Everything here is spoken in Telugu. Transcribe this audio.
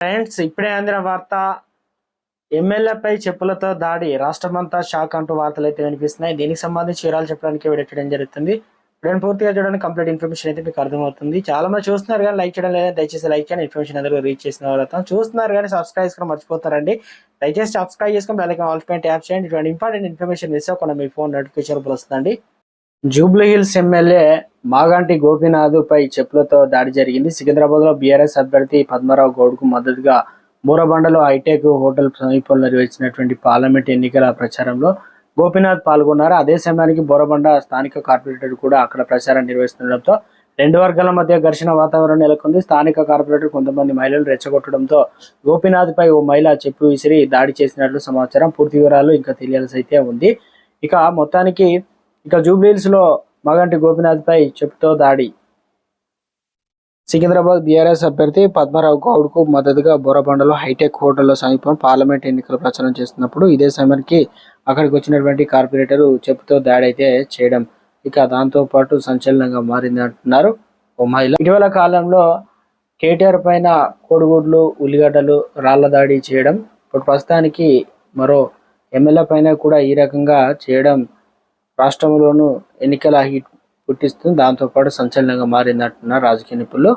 ఫ్రెండ్స్, ఇప్పుడే అందిన వార్త. ఎమ్మెల్యేపై చెప్పులతో దాడి, రాష్ట్రమంతా షాక్ అంటూ వార్తలు అయితే వినిపిస్తున్నాయి. దీనికి సంబంధించి వివరాలు చెప్పడానికి వీడియో జరుగుతుంది. ఇప్పుడు పూర్తిగా చూడడానికి కంప్లీట్ ఇన్ఫర్మేషన్ అయితే మీకు అర్థమవుతుంది. చాలా మంది చూస్తున్నారు కానీ లైక్ చేయడం లేదా, దయచేసి లైక్ చేయండి. ఇన్ఫర్మేషన్ అందరూ రీచ్ చేసిన వాళ్ళతో చూస్తున్నారు కానీ సబ్స్క్రైబ్ చేసుకుని మర్చిపోతారండి. దయచేసి సబ్స్క్రైబ్ చేసుకుని బెల్ ఐకాన్ ఆల్ పైన ట్యాప్ చేయండి. ఇటువంటి ఇంపార్టెంట్ ఇన్ఫర్మేషన్ మిస్ అవ్వకుండా మీ ఫోన్ నోటిఫికేషన్ వస్తుందండి. జూబ్లీహిల్స్ ఎమ్మెల్యే మాగంటి గోపీనాథ్ పై చెప్పులతో దాడి జరిగింది. సికింద్రాబాద్ లో బీఆర్ఎస్ అభ్యర్థి పద్మారావు గౌడ్కు మద్దతుగా బోరబండలో హైటెక్ హోటల్ సమీపంలో నిర్వహించినటువంటి పార్లమెంట్ ఎన్నికల ప్రచారంలో గోపీనాథ్ పాల్గొన్నారు. అదే సమయానికి బోరబండ స్థానిక కార్పొరేటర్ కూడా అక్కడ ప్రచారం నిర్వహిస్తుండటంతో రెండు వర్గాల మధ్య ఘర్షణ వాతావరణం నెలకొంది. స్థానిక కార్పొరేటర్ కొంతమంది మహిళలు రెచ్చగొట్టడంతో గోపీనాథ్ పై ఓ మహిళ చెప్పు విసిరి దాడి చేసినట్లు సమాచారం. పూర్తి వివరాలు ఇంకా తెలియాల్సి అయితే ఉంది. మొత్తానికి జూబ్లీహిల్స్ లో మాగంటి గోపీనాథ్ పై చెప్పుతో దాడి. సికింద్రాబాద్ బీఆర్ఎస్ అభ్యర్థి పద్మారావు గౌడ్కు మద్దతుగా బోరబండలో హైటెక్ హోటల్లో సమీపం పార్లమెంట్ ఎన్నికల ప్రచారం చేస్తున్నప్పుడు ఇదే సమయానికి అక్కడికి వచ్చినటువంటి కార్పొరేటర్ చెప్పుతో దాడి అయితే చేయడం దాంతో పాటు సంచలనంగా మారింది అంటున్నారు ఓ మహిళ. ఇటీవల కాలంలో కేటీఆర్ పైన కోడిగుడ్లు, ఉల్లిగడ్డలు, రాళ్ల దాడి చేయడం, ఇప్పుడు ప్రస్తుతానికి మరో ఎమ్మెల్యే పైన కూడా ఈ రకంగా చేయడం రాష్ట్రంలోనూ ఎన్నికల హీట్ పుట్టిస్తుంది. దాంతోపాటు సంచలనంగా మారిందంటున్నారు రాజకీయ నిపుణులు.